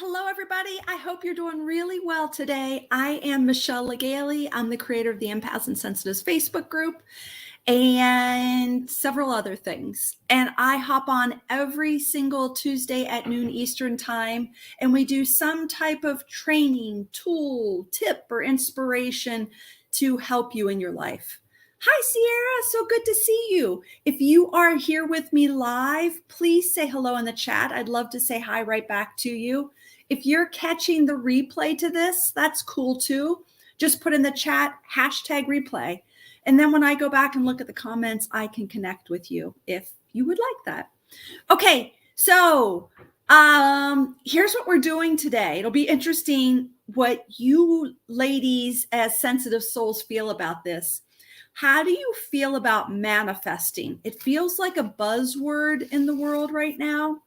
Hello, everybody. I hope you're doing really well today. I am Michelle Legaly. I'm the creator of the Empaths and Sensitives Facebook group and several other things. And I hop on every single Tuesday at noon Eastern time, and we do some type of training, tool, tip, or inspiration to help you in your life. Hi, Sierra. So good to see you. If you are here with me live, please say hello in the chat. I'd love to say hi right back to you. If you're catching the replay to this, that's cool too. Just put in the chat #replay. And then when I go back and look at the comments, I can connect with you if you would like that. Okay, so here's what we're doing today. It'll be interesting what you ladies as sensitive souls feel about this. How do you feel about manifesting? It feels like a buzzword in the world right now.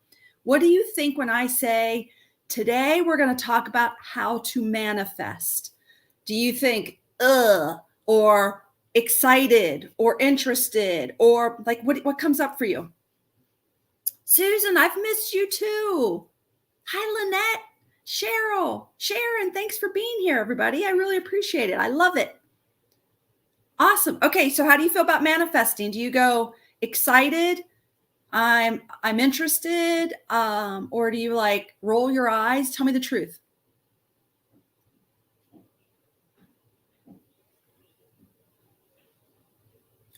What do you think when I say, today we're going to talk about how to manifest? Do you think, or excited, or interested, or like what comes up for you? Susan, I've missed you too. Hi, Lynette, Cheryl, Sharon, thanks for being here, everybody. I really appreciate it. I love it. Awesome. Okay, so how do you feel about manifesting? Do you go excited? I'm interested, or do you like roll your eyes? Tell me the truth.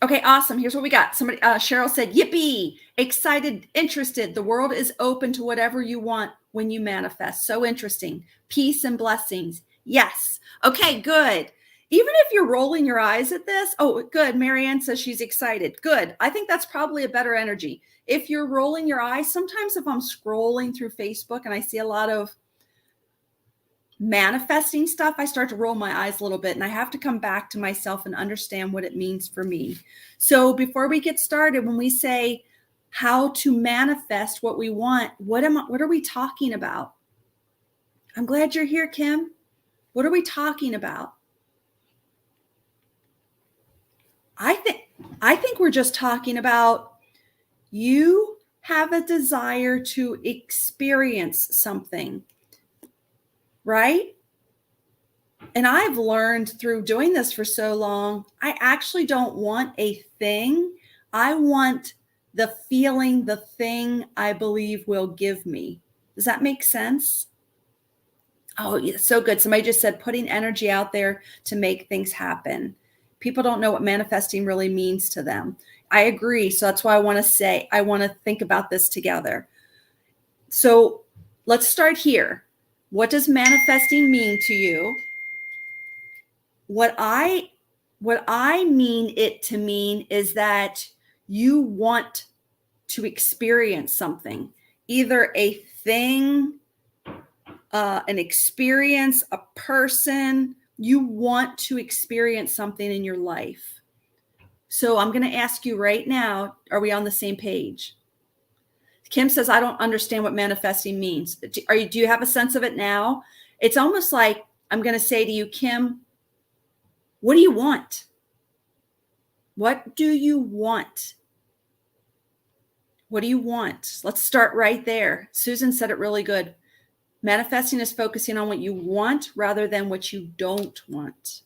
Okay, awesome. Here's what we got. Somebody, Cheryl said, yippee, excited, interested. The world is open to whatever you want when you manifest. So interesting. Peace and blessings. Yes. Okay, good. Even if you're rolling your eyes at this, oh, good. Marianne says she's excited. Good. I think that's probably a better energy. If you're rolling your eyes, sometimes if I'm scrolling through Facebook and I see a lot of manifesting stuff, I start to roll my eyes a little bit and I have to come back to myself and understand what it means for me. So before we get started, when we say how to manifest what we want, what are we talking about? I'm glad you're here, Kim. What are we talking about? I think we're just talking about you have a desire to experience something, right? And I've learned through doing this for so long, I actually don't want a thing. I want the feeling the thing I believe will give me. Does that make sense? Oh, yeah, so good. Somebody just said putting energy out there to make things happen. People don't know what manifesting really means to them. I agree. So that's why I want to think about this together. So let's start here. What does manifesting mean to you? What I mean it to mean is that you want to experience something, either a thing, an experience, a person. You want to experience something in your life. So I'm going to ask you right now, are we on the same page? Kim says, I don't understand what manifesting means. Do you have a sense of it now? It's almost like I'm going to say to you, Kim, what do you want? What do you want? What do you want? Let's start right there. Susan said it really good. Manifesting is focusing on what you want rather than what you don't want.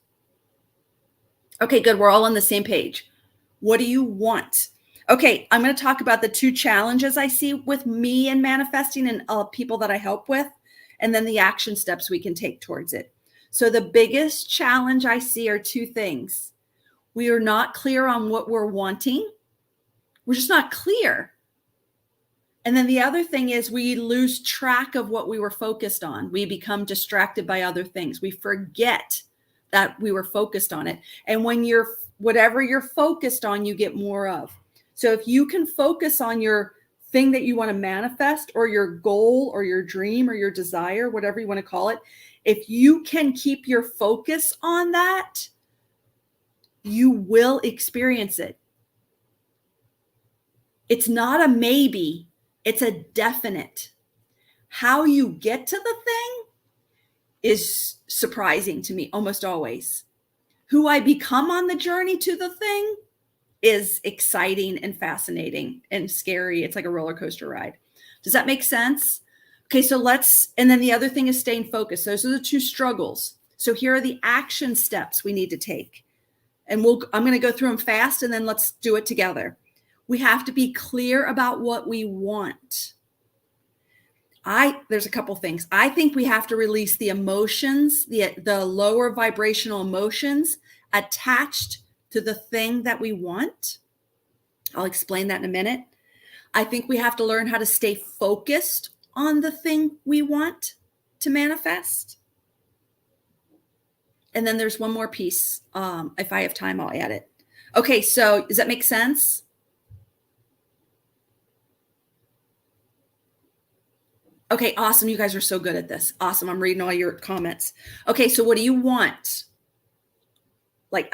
Okay, good. We're all on the same page. What do you want? Okay, I'm going to talk about the two challenges I see with me and manifesting and people that I help with, and then the action steps we can take towards it. So the biggest challenge I see are two things. We are not clear on what we're wanting. We're just not clear. And then the other thing is we lose track of what we were focused on. We become distracted by other things. We forget that we were focused on it. And when whatever you're focused on, you get more of. So if you can focus on your thing that you want to manifest, or your goal or your dream or your desire, whatever you want to call it, if you can keep your focus on that, you will experience it. It's not a maybe. It's a definite. How you get to the thing is surprising to me almost always. Who I become on the journey to the thing is exciting and fascinating and scary. It's like a roller coaster ride. Does that make sense? Okay, so and then the other thing is staying focused. Those are the two struggles. So here are the action steps we need to take. And I'm going to go through them fast, and then let's do it together. We have to be clear about what we want. There's a couple things. I think we have to release the emotions, the lower vibrational emotions attached to the thing that we want. I'll explain that in a minute. I think we have to learn how to stay focused on the thing we want to manifest. And then there's one more piece. If I have time, I'll add it. Okay, so does that make sense? Okay, awesome. You guys are so good at this. Awesome. I'm reading all your comments. Okay, so what do you want? Like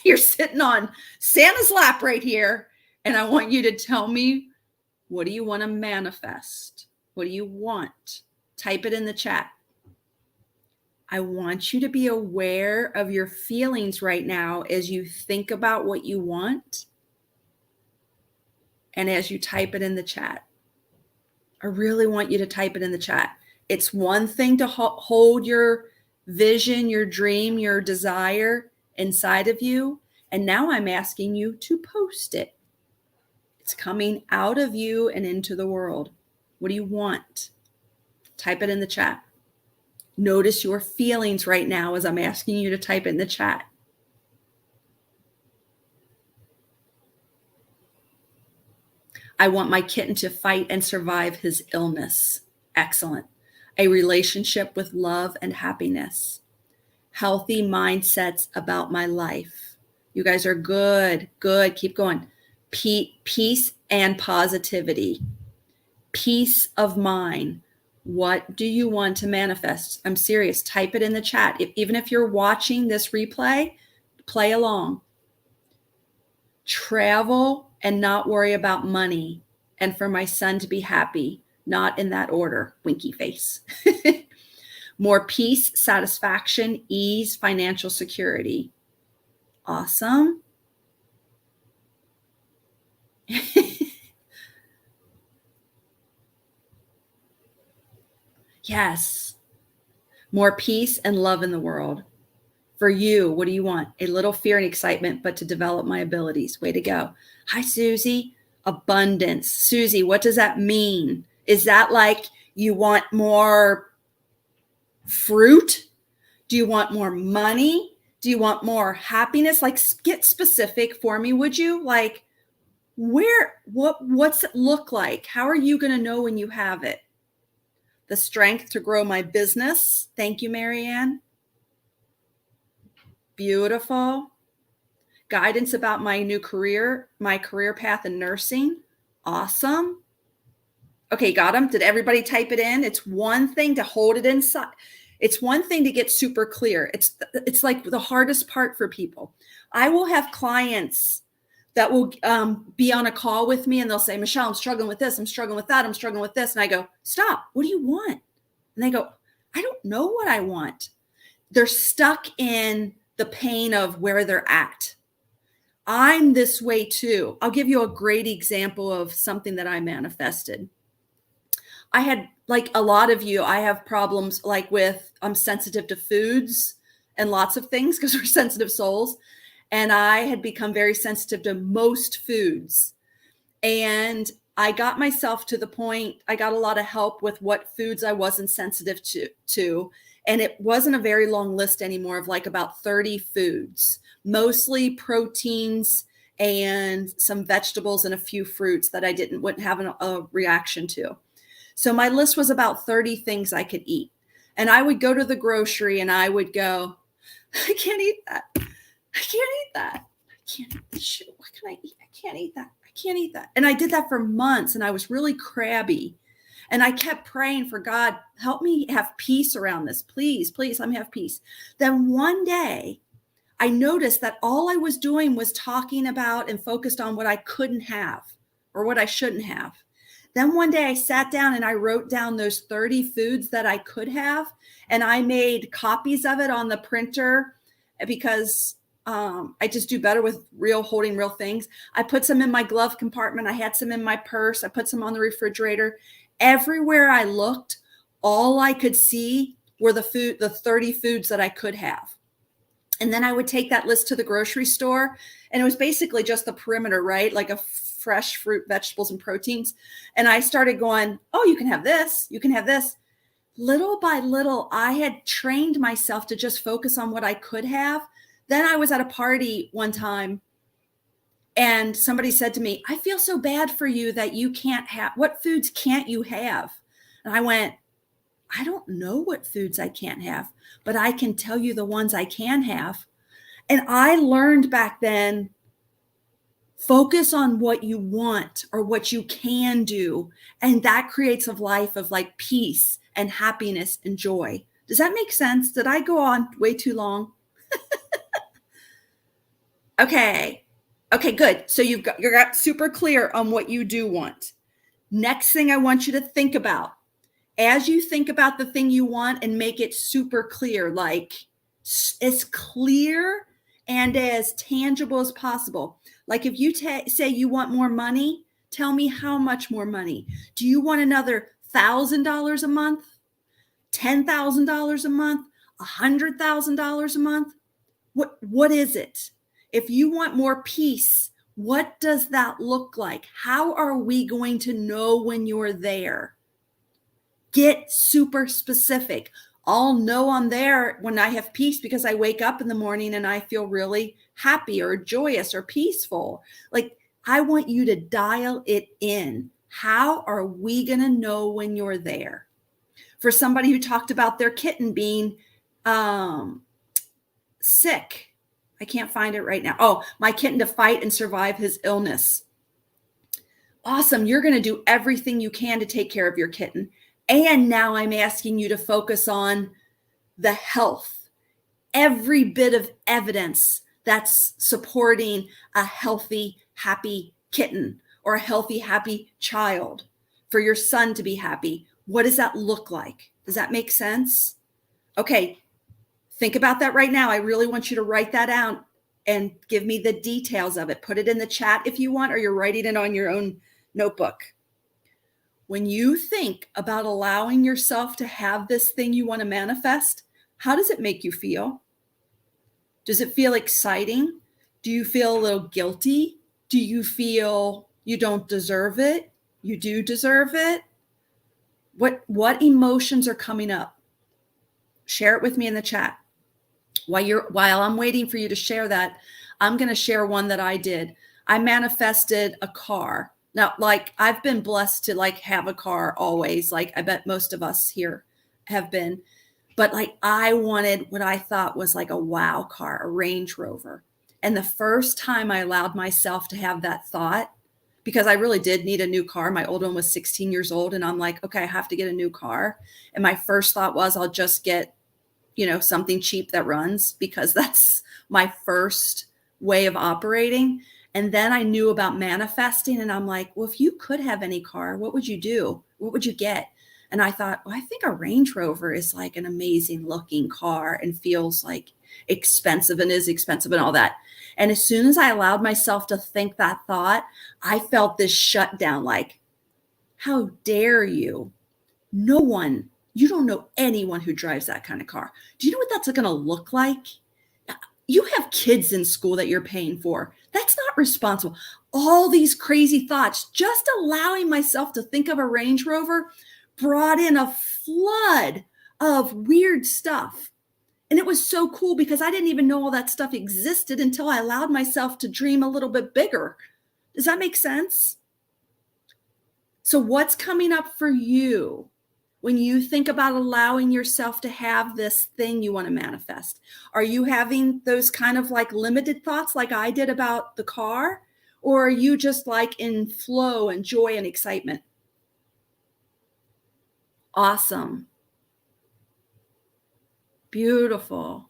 you're sitting on Santa's lap right here, and I want you to tell me, what do you want to manifest? What do you want? Type it in the chat. I want you to be aware of your feelings right now as you think about what you want and as you type it in the chat. I really want you to type it in the chat. It's one thing to hold your vision, your dream, your desire inside of you. And now I'm asking you to post it. It's coming out of you and into the world. What do you want? Type it in the chat. Notice your feelings right now as I'm asking you to type in the chat. I want my kitten to fight and survive his illness. Excellent. A relationship with love and happiness. Healthy mindsets about my life. You guys are good. Good. Keep going. Peace and positivity. Peace of mind. What do you want to manifest? I'm serious. Type it in the chat. Even if you're watching this replay, play along. Travel and not worry about money. And for my son to be happy. Not in that order. Winky face. More peace, satisfaction, ease, financial security. Awesome. Yes. More peace and love in the world. For you, what do you want? A little fear and excitement, but to develop my abilities. Way to go. Hi, Susie. Abundance. Susie, what does that mean? Is that like you want more fruit? Do you want more money? Do you want more happiness? Like, get specific for me, would you? Like, what's it look like? How are you going to know when you have it? The strength to grow my business. Thank you, Marianne. Beautiful. Guidance about my new career, my career path in nursing. Awesome. Okay, got them. Did everybody type it in? It's one thing to hold it inside. It's one thing to get super clear. It's like the hardest part for people. I will have clients that will be on a call with me and they'll say, Michelle, I'm struggling with this. I'm struggling with that. I'm struggling with this. And I go, stop. What do you want? And they go, I don't know what I want. They're stuck in the pain of where they're at. I'm this way too. I'll give you a great example of something that I manifested. I had, like a lot of you, I have problems like I'm sensitive to foods and lots of things because we're sensitive souls. And I had become very sensitive to most foods. And I got myself to the point, I got a lot of help with what foods I wasn't sensitive to. And it wasn't a very long list anymore of like about 30 foods, mostly proteins and some vegetables and a few fruits that I wouldn't have a reaction to. So my list was about 30 things I could eat. And I would go to the grocery and I would go, I can't eat that. I can't eat that. I can't eat this shit. What can I eat? I can't eat that. I can't eat that. And I did that for months and I was really crabby. And I kept praying for God, help me have peace around this. Please, please, let me have peace. Then one day I noticed that all I was doing was talking about and focused on what I couldn't have or what I shouldn't have. Then one day I sat down and I wrote down those 30 foods that I could have. And I made copies of it on the printer because I just do better with holding real things. I put some in my glove compartment. I had some in my purse. I put some on the refrigerator. everywhere I looked, all I could see were the 30 foods that I could have. And then I would take that list to the grocery store, and it was basically just the perimeter, right? Like a fresh fruit, vegetables, and proteins. And I started going, oh, you can have this, you can have this. Little by little, I had trained myself to just focus on what I could have. Then I was at a party one time, and somebody said to me, I feel so bad for you that you can't have, what foods can't you have? And I went, I don't know what foods I can't have, but I can tell you the ones I can have. And I learned back then, focus on what you want or what you can do. And that creates a life of like peace and happiness and joy. Does that make sense? Did I go on way too long? Okay. Okay, good. So you're got super clear on what you do want. Next thing I want you to think about, as you think about the thing you want and make it super clear, like as clear and as tangible as possible. Like if you say you want more money, tell me how much more money. Do you want another $1,000 a month? $10,000 a month? $100,000 a month? What is it? If you want more peace, what does that look like? How are we going to know when you're there? Get super specific. I'll know I'm there when I have peace because I wake up in the morning and I feel really happy or joyous or peaceful. Like, I want you to dial it in. How are we going to know when you're there? For somebody who talked about their kitten being sick, I can't find it right now. Oh, my kitten to fight and survive his illness. Awesome. You're going to do everything you can to take care of your kitten. And now I'm asking you to focus on the health, every bit of evidence that's supporting a healthy, happy kitten or a healthy, happy child. For your son to be happy, what does that look like? Does that make sense? Okay, think about that right now. I really want you to write that out and give me the details of it. Put it in the chat if you want, or you're writing it on your own notebook. When you think about allowing yourself to have this thing you want to manifest, how does it make you feel? Does it feel exciting? Do you feel a little guilty? Do you feel you don't deserve it? You do deserve it? What emotions are coming up? Share it with me in the chat. While I'm waiting for you to share that, I'm going to share one that I did. I manifested a car. Now, like, I've been blessed to like have a car always. Like, I bet most of us here have been. But like, I wanted what I thought was like a wow car, a Range Rover. And the first time I allowed myself to have that thought, because I really did need a new car. My old one was 16 years old. And I'm like, okay, I have to get a new car. And my first thought was, I'll just get, something cheap that runs, because that's my first way of operating. And then I knew about manifesting, and I'm like, well, if you could have any car, what would you do? What would you get? And I thought, well, I think a Range Rover is like an amazing looking car and feels like expensive and is expensive and all that. And as soon as I allowed myself to think that thought, I felt this shutdown, like, how dare you? You don't know anyone who drives that kind of car. Do you know what that's going to look like? You have kids in school that you're paying for. That's not responsible. All these crazy thoughts, just allowing myself to think of a Range Rover brought in a flood of weird stuff. And it was so cool because I didn't even know all that stuff existed until I allowed myself to dream a little bit bigger. Does that make sense? So what's coming up for you when you think about allowing yourself to have this thing you want to manifest? Are you having those kind of like limited thoughts like I did about the car? Or are you just like in flow and joy and excitement? Awesome. Beautiful.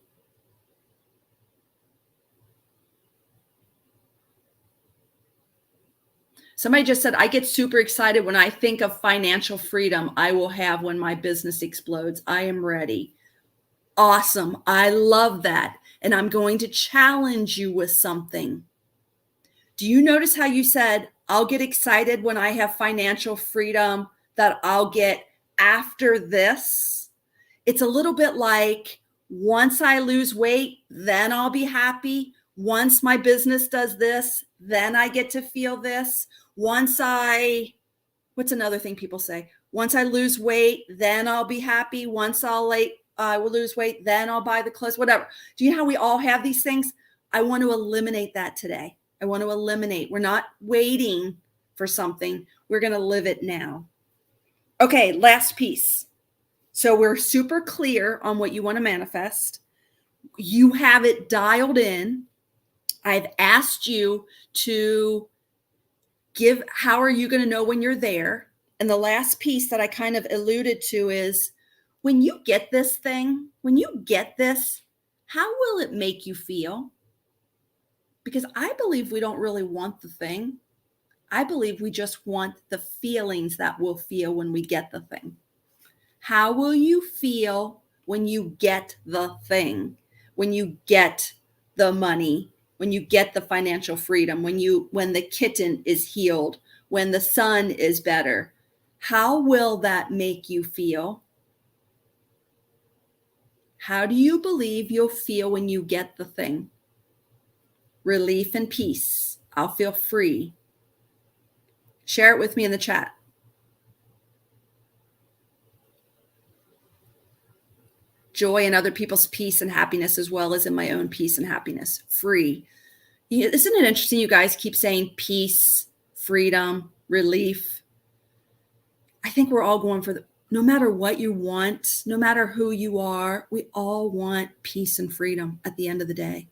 Somebody just said, I get super excited when I think of financial freedom I will have when my business explodes. I am ready. Awesome. I love that. And I'm going to challenge you with something. Do you notice how you said, I'll get excited when I have financial freedom that I'll get after this. It's a little bit like, once I lose weight, then I'll be happy. Once my business does this, then I get to feel this. What's another thing people say? Once I lose weight, then I'll be happy. Once I will lose weight, then I'll buy the clothes, whatever. Do you know how we all have these things? I want to eliminate that today. I want to eliminate. We're not waiting for something. We're going to live it now. Okay, last piece. So we're super clear on what you want to manifest. You have it dialed in. I've asked you to give, how are you going to know when you're there? And the last piece that I kind of alluded to is, when you get this thing, when you get this, how will it make you feel? Because I believe we don't really want the thing. I believe we just want the feelings that we'll feel when we get the thing. How will you feel when you get the thing? When you get the money, when you get the financial freedom, when the kitten is healed, when the son is better? How will that make you feel? How do you believe you'll feel when you get the thing? Relief and peace. I'll feel free. Share it with me in the chat. Joy in other people's peace and happiness, as well as in my own peace and happiness. Free. Isn't it interesting you guys keep saying peace, freedom, relief? I think we're all going for no matter what you want, no matter who you are, we all want peace and freedom at the end of the day.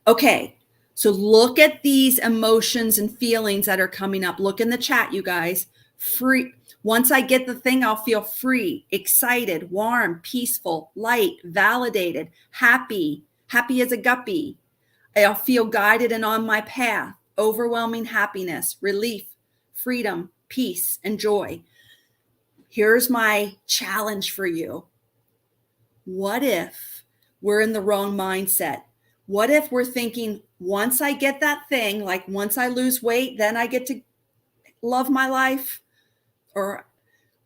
Okay, so look at these emotions and feelings that are coming up. Look in the chat, you guys. Free. Once I get the thing, I'll feel free, excited, warm, peaceful, light, validated, happy as a guppy. I'll feel guided and on my path, overwhelming happiness, relief, freedom, peace, and joy. Here's my challenge for you. What if we're in the wrong mindset? What if we're thinking, once I get that thing, like once I lose weight, then I get to love my life? Or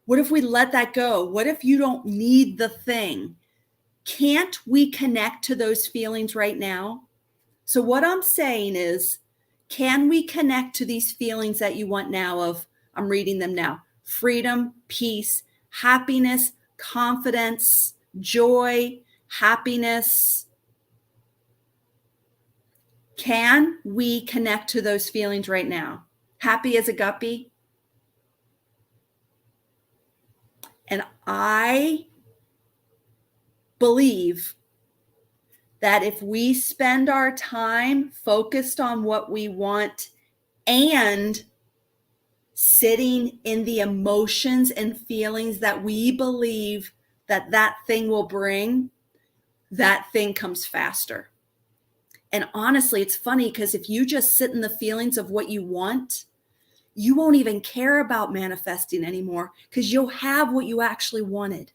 what if we let that go? What if you don't need the thing? Can't we connect to those feelings right now? So what I'm saying is, can we connect to these feelings that you want now of, I'm reading them now, freedom, peace, happiness, confidence, joy, happiness? Can we connect to those feelings right now? Happy as a guppy? And I believe that if we spend our time focused on what we want and sitting in the emotions and feelings that we believe that thing will bring, that thing comes faster. And honestly, it's funny because if you just sit in the feelings of what you want, you won't even care about manifesting anymore because you'll have what you actually wanted.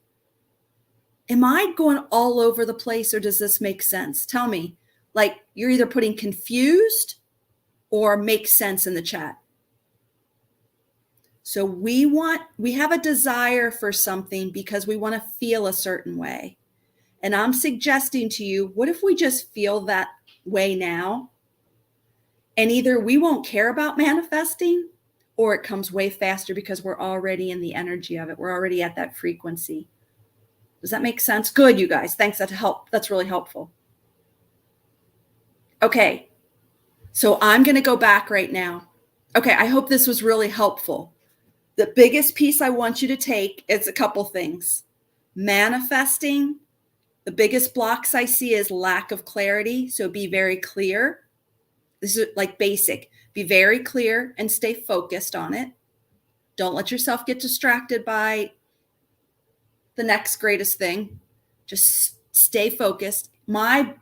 Am I going all over the place, or does this make sense? Tell me. Like, you're either putting confused or make sense in the chat. So we have a desire for something because we want to feel a certain way. And I'm suggesting to you, what if we just feel that way now? And either we won't care about manifesting, or it comes way faster because we're already in the energy of it. We're already at that frequency. Does that make sense? Good, you guys. Thanks. That's really helpful. Okay. So I'm going to go back right now. Okay. I hope this was really helpful. The biggest piece I want you to take is a couple things. Manifesting. The biggest blocks I see is lack of clarity. So be very clear. This is like basic. Be very clear and stay focused on it. Don't let yourself get distracted by the next greatest thing. Just stay focused. My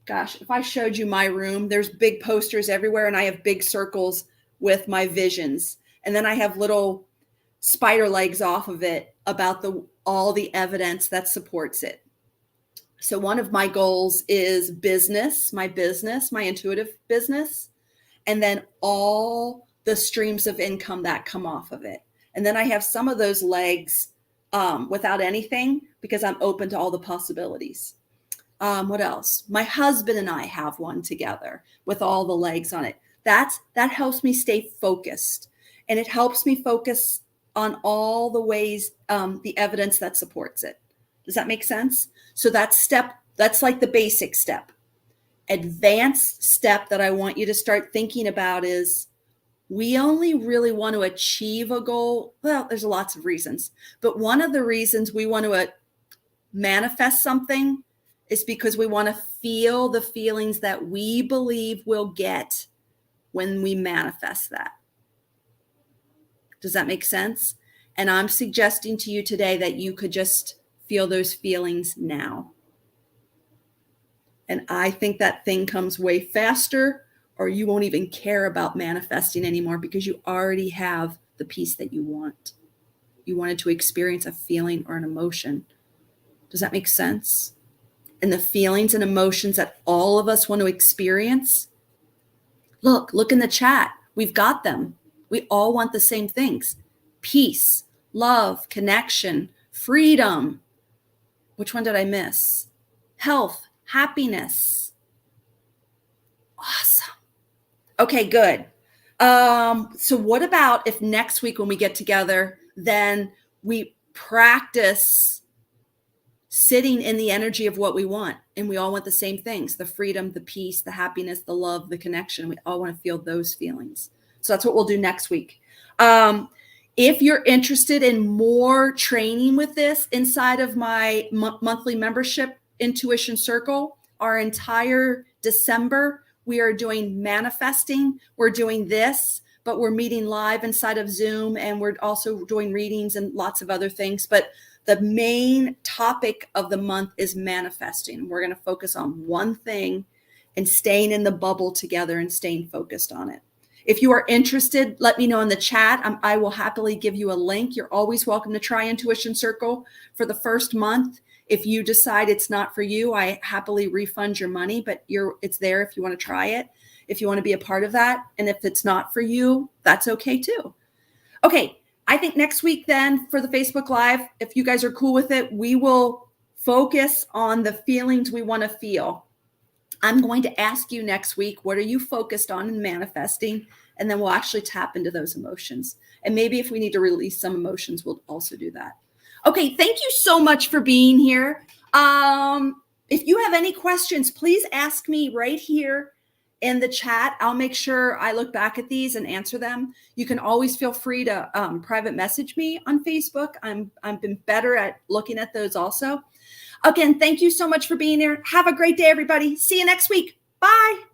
gosh, if I showed you my room, there's big posters everywhere, and I have big circles with my visions. And then I have little spider legs off of it about all the evidence that supports it. So one of my goals is my intuitive business, and then all the streams of income that come off of it. And then I have some of those legs without anything because I'm open to all the possibilities. What else? My husband and I have one together with all the legs on it. That helps me stay focused, and it helps me focus on all the ways, the evidence that supports it. Does that make sense? So that's like the basic step. Advanced step that I want you to start thinking about is, we only really want to achieve a goal. Well, there's lots of reasons, but one of the reasons we want to manifest something is because we want to feel the feelings that we believe we'll get when we manifest that. Does that make sense? And I'm suggesting to you today that you could just feel those feelings now. And I think that thing comes way faster, or you won't even care about manifesting anymore because you already have the peace that you want. You wanted to experience a feeling or an emotion. Does that make sense? And the feelings and emotions that all of us want to experience, look in the chat. We've got them. We all want the same things: peace, love, connection, freedom. Which one did I miss? Health, happiness. Awesome. Okay, good. So what about if next week when we get together, then we practice sitting in the energy of what we want, and we all want the same things: the freedom, the peace, the happiness, the love, the connection. We all want to feel those feelings. So that's what we'll do next week. If you're interested in more training with this inside of my monthly membership, Intuition Circle, our entire December, we are doing manifesting. We're doing this, but we're meeting live inside of Zoom, and we're also doing readings and lots of other things. But the main topic of the month is manifesting. We're going to focus on one thing and staying in the bubble together and staying focused on it. If you are interested, let me know in the chat. I will happily give you a link. You're always welcome to try Intuition Circle for the first month. If you decide it's not for you, I happily refund your money, but it's there if you want to try it, if you want to be a part of that. And if it's not for you, that's okay too. Okay, I think next week then for the Facebook Live, if you guys are cool with it, we will focus on the feelings we want to feel. I'm going to ask you next week, what are you focused on in manifesting? And then we'll actually tap into those emotions. And maybe if we need to release some emotions, we'll also do that. Okay, thank you so much for being here. If you have any questions, please ask me right here in the chat. I'll make sure I look back at these and answer them. You can always feel free to private message me on Facebook. I've been better at looking at those also. Again, thank you so much for being here. Have a great day, everybody. See you next week. Bye.